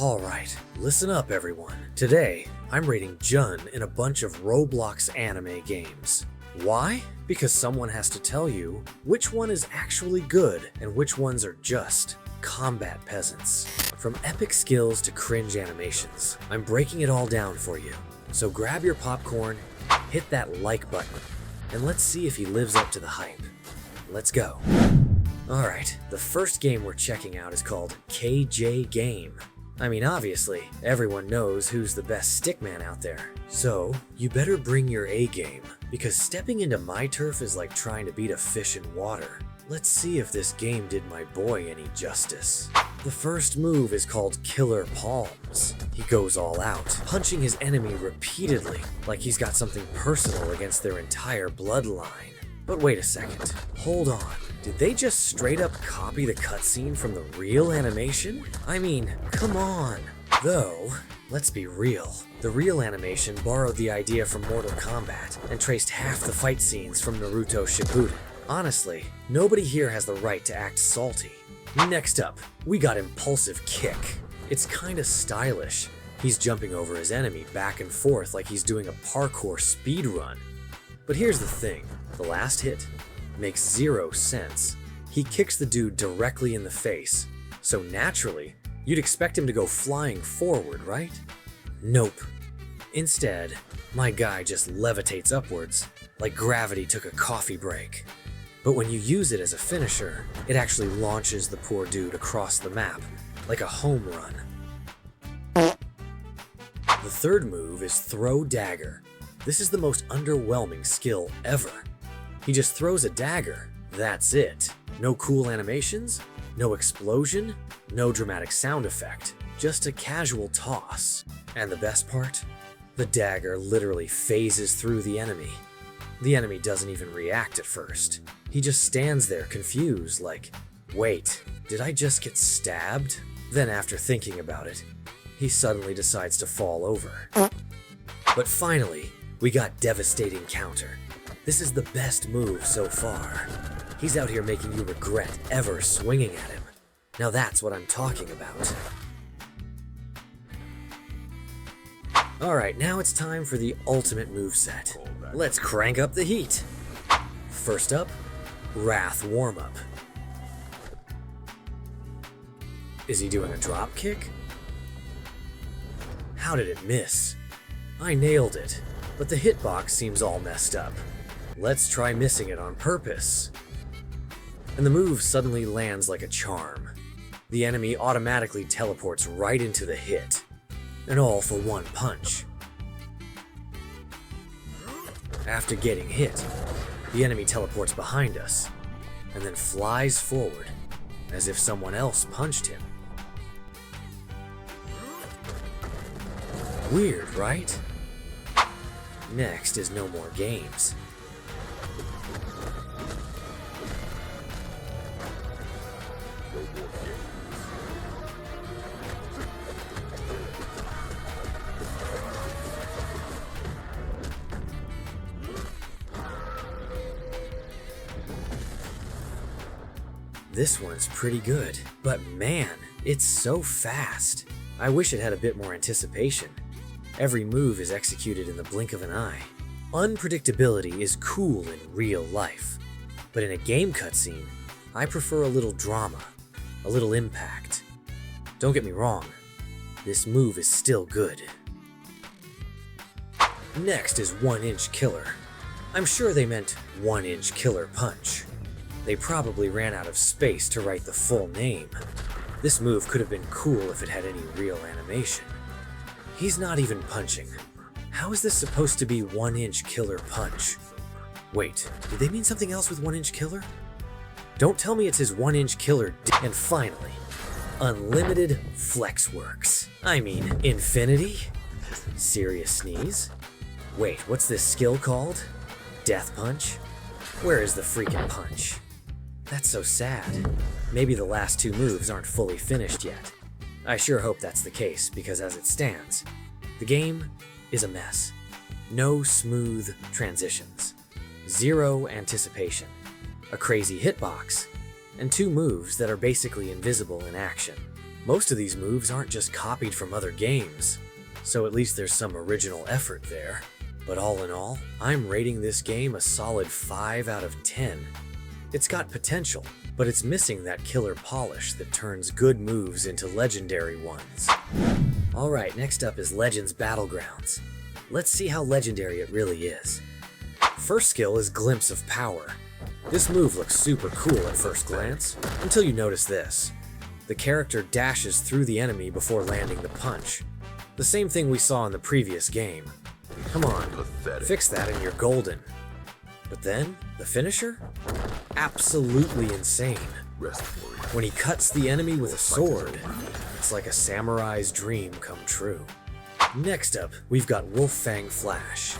Alright, listen up everyone. Today, I'm rating JUN in a bunch of Roblox anime games. Why? Because someone has to tell you which one is actually good and which ones are just combat peasants. From epic skills to cringe animations, I'm breaking it all down for you. So grab your popcorn, hit that like button, and let's see if he lives up to the hype. Let's go. Alright, the first game we're checking out is called KJ Game. I mean, obviously, everyone knows who's the best stickman out there. So, you better bring your A game, because stepping into my turf is like trying to beat a fish in water. Let's see if this game did my boy any justice. The first move is called Killer Palms. He goes all out, punching his enemy repeatedly, like he's got something personal against their entire bloodline. But wait a second, hold on. Did they just straight up copy the cutscene from the real animation? I mean, come on. Though, let's be real. The real animation borrowed the idea from Mortal Kombat and traced half the fight scenes from Naruto Shippuden. Honestly, nobody here has the right to act salty. Next up, we got Impulsive Kick. It's kinda stylish. He's jumping over his enemy back and forth like he's doing a parkour speed run. But here's the thing, the last hit makes zero sense. He kicks the dude directly in the face, so naturally, you'd expect him to go flying forward, right? Nope. Instead, my guy just levitates upwards, like gravity took a coffee break. But when you use it as a finisher, it actually launches the poor dude across the map, like a home run. The third move is Throw Dagger. This is the most underwhelming skill ever. He just throws a dagger, that's it. No cool animations, no explosion, no dramatic sound effect, just a casual toss. And the best part? The dagger literally phases through the enemy. The enemy doesn't even react at first. He just stands there confused like, wait, did I just get stabbed? Then after thinking about it, he suddenly decides to fall over. But finally, we got Devastating Counter. This is the best move so far. He's out here making you regret ever swinging at him. Now that's what I'm talking about. Alright, now it's time for the ultimate moveset. Let's crank up the heat. First up, Wrath Warm-Up. Is he doing a drop kick? How did it miss? I nailed it, but the hitbox seems all messed up. Let's try missing it on purpose. And the move suddenly lands like a charm. The enemy automatically teleports right into the hit. And all for one punch. After getting hit, the enemy teleports behind us, and then flies forward, as if someone else punched him. Weird, right? Next is No More Games. This one's pretty good, but man, it's so fast. I wish it had a bit more anticipation. Every move is executed in the blink of an eye. Unpredictability is cool in real life, but in a game cutscene, I prefer a little drama, a little impact. Don't get me wrong, this move is still good. Next is 1-Inch Killer. I'm sure they meant 1-Inch Killer Punch. They probably ran out of space to write the full name. This move could have been cool if it had any real animation. He's not even punching. How is this supposed to be 1-Inch Killer Punch? Wait, did they mean something else with 1-Inch Killer? Don't tell me it's his 1-Inch Killer. And finally, Unlimited Flex Works. I mean, Infinity? Serious sneeze? Wait, what's this skill called? Death Punch? Where is the freaking punch? That's so sad. Maybe the last two moves aren't fully finished yet. I sure hope that's the case, because as it stands, the game is a mess. No smooth transitions. Zero anticipation. A crazy hitbox. And two moves that are basically invisible in action. Most of these moves aren't just copied from other games, so at least there's some original effort there. But all in all, I'm rating this game a solid 5 out of 10. It's got potential, but it's missing that killer polish that turns good moves into legendary ones. Alright, next up is Legends Battlegrounds. Let's see how legendary it really is. First skill is Glimpse of Power. This move looks super cool at first glance, until you notice this. The character dashes through the enemy before landing the punch. The same thing we saw in the previous game. Come on, fix that and you're golden. But then, the finisher? Absolutely insane. When he cuts the enemy with a sword, it's like a samurai's dream come true. Next up, we've got Wolffang Flash.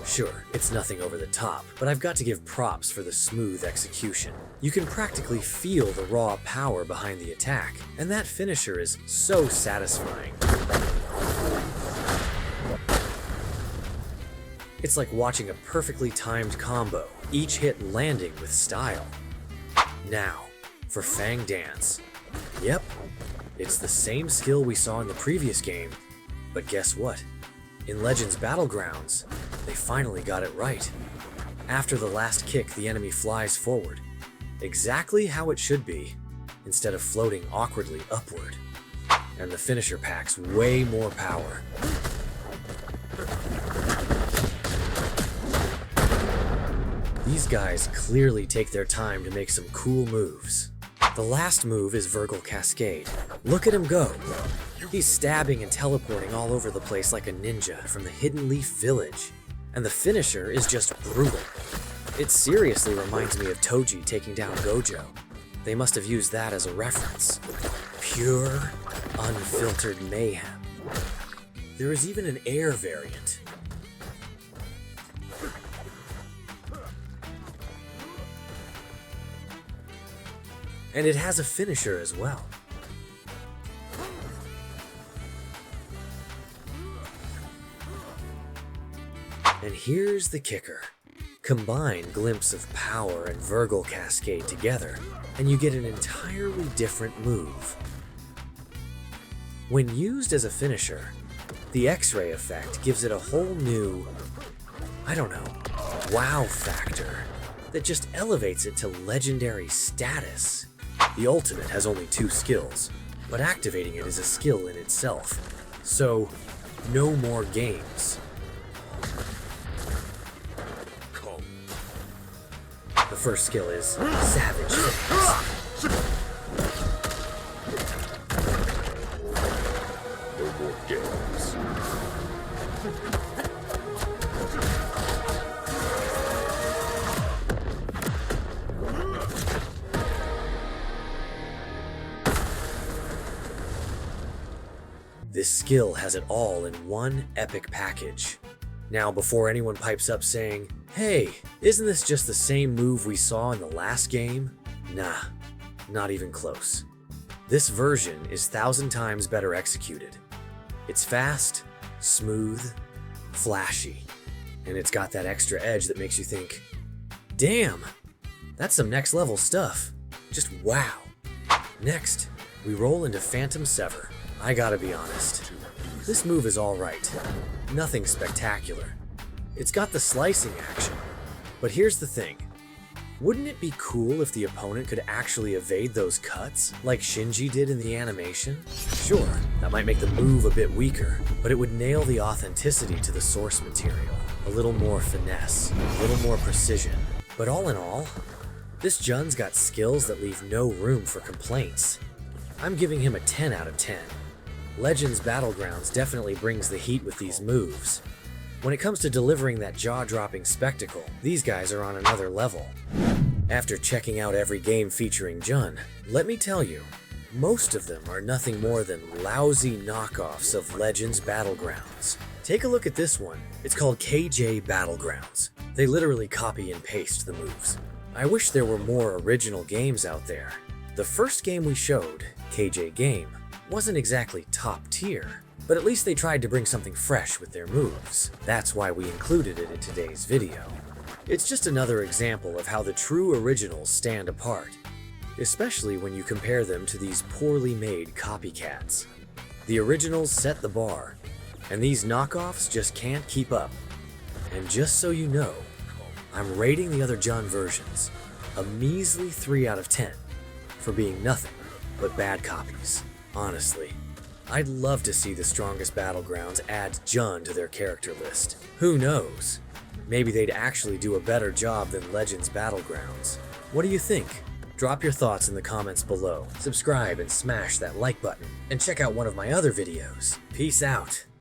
Sure, it's nothing over the top, but I've got to give props for the smooth execution. You can practically feel the raw power behind the attack, and that finisher is so satisfying. It's like watching a perfectly timed combo, each hit landing with style. Now, for Fang Dance. Yep, it's the same skill we saw in the previous game, but guess what? In Legends Battlegrounds, they finally got it right. After the last kick, the enemy flies forward, exactly how it should be, instead of floating awkwardly upward. And the finisher packs way more power. These guys clearly take their time to make some cool moves. The last move is Virgil Cascade. Look at him go. He's stabbing and teleporting all over the place like a ninja from the Hidden Leaf Village. And the finisher is just brutal. It seriously reminds me of Toji taking down Gojo. They must have used that as a reference. Pure, unfiltered mayhem. There is even an air variant. And it has a finisher as well. And here's the kicker. Combine Glimpse of Power and Virgil Cascade together, and you get an entirely different move. When used as a finisher, the X-ray effect gives it a whole new, wow factor that just elevates it to legendary status. The ultimate has only 2 skills, but activating it is a skill in itself. So, no more games. The first skill is Savage Fitness. No more games. This skill has it all in one epic package. Now, before anyone pipes up saying, "Hey, isn't this just the same move we saw in the last game?" Nah, not even close. This version is 1,000 times better executed. It's fast, smooth, flashy, and it's got that extra edge that makes you think, damn, that's some next level stuff. Just wow. Next, we roll into Phantom Sever. I gotta be honest, this move is alright. Nothing spectacular. It's got the slicing action. But here's the thing. Wouldn't it be cool if the opponent could actually evade those cuts, like Shinji did in the animation? Sure, that might make the move a bit weaker, but it would nail the authenticity to the source material. A little more finesse, a little more precision. But all in all, this JUN's got skills that leave no room for complaints. I'm giving him a 10 out of 10. Legends Battlegrounds definitely brings the heat with these moves. When it comes to delivering that jaw-dropping spectacle, these guys are on another level. After checking out every game featuring JUN, let me tell you, most of them are nothing more than lousy knockoffs of Legends Battlegrounds. Take a look at this one. It's called KJ Battlegrounds. They literally copy and paste the moves. I wish there were more original games out there. The first game we showed, KJ Game, wasn't exactly top tier, but at least they tried to bring something fresh with their moves. That's why we included it in today's video. It's just another example of how the true originals stand apart. especially when you compare them to these poorly made copycats. The originals set the bar, and these knockoffs just can't keep up. And just so you know, I'm rating the other JUN versions a measly 3 out of 10 for being nothing but bad copies. Honestly, I'd love to see the strongest Battlegrounds add JUN to their character list. Who knows? Maybe they'd actually do a better job than Legends Battlegrounds. What do you think? Drop your thoughts in the comments below. Subscribe and smash that like button, and check out one of my other videos. Peace out.